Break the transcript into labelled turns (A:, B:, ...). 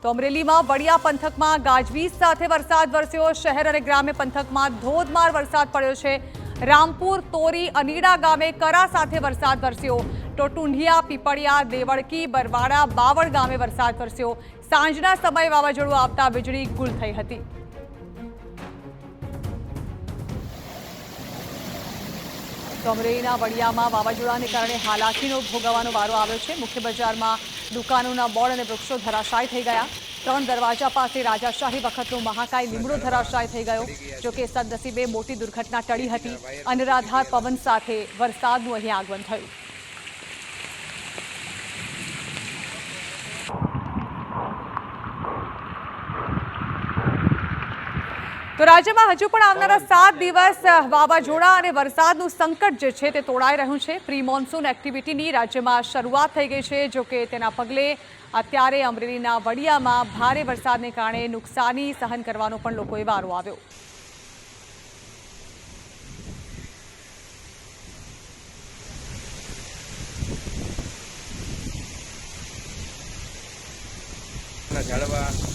A: તો અમરેલીમાં વડિયા પંથકમાં ગાજવીજ સાથે વરસાદ વરસ્યો। શહેર અને ગ્રામ્ય પંથકમાં ધોધમાર વરસાદ પડ્યો છે। રામપુર, તોરી, અનીડા ગામે કરા સાથે વરસાદ વરસ્યો। તો ટુંઢિયા, પીપળિયા, દેવળકી, બરવાડા, બાવળ ગામે વરસાદ વરસ્યો। સાંજના સમયે વાવાઝોડું આવતા વીજળી ગુલ થઈ હતી। તો અમરેલીના વડિયામાં વાવાઝોડાને કારણે હાલાકીનો ભોગવવાનો વારો આવ્યો છે। મુખ્ય બજારમાં દુકાનોના બોર્ડ અને વૃક્ષો ધરાશાયી થઈ ગયા। 3 દરવાજા પાસે રાજાશાહી વખતનો મહાકાય લીમડો ધરાશાયી થઈ ગયો। જોકે સદનસીબે મોટી દુર્ઘટના ટળી હતી। અનરાધાર પવન સાથે વરસાદનું અહીં આગમન થયું। તો રાજ્યમાં હજુ પણ આવનારા 7 દિવસ વાવાઝોડા અને વરસાદનું સંકટ જે છે તે તોડાઈ રહ્યું છે। પ્રી મોન્સૂન એક્ટિવિટીની રાજ્યમાં શરૂઆત થઈ ગઈ છે। જોકે તેના પગલે અત્યારે અમરેલીના વડિયામાં ભારે વરસાદને કારણે નુકસાની સહન કરવાનો પણ લોકોએ વારો આવ્યો।
B: ઝાડવા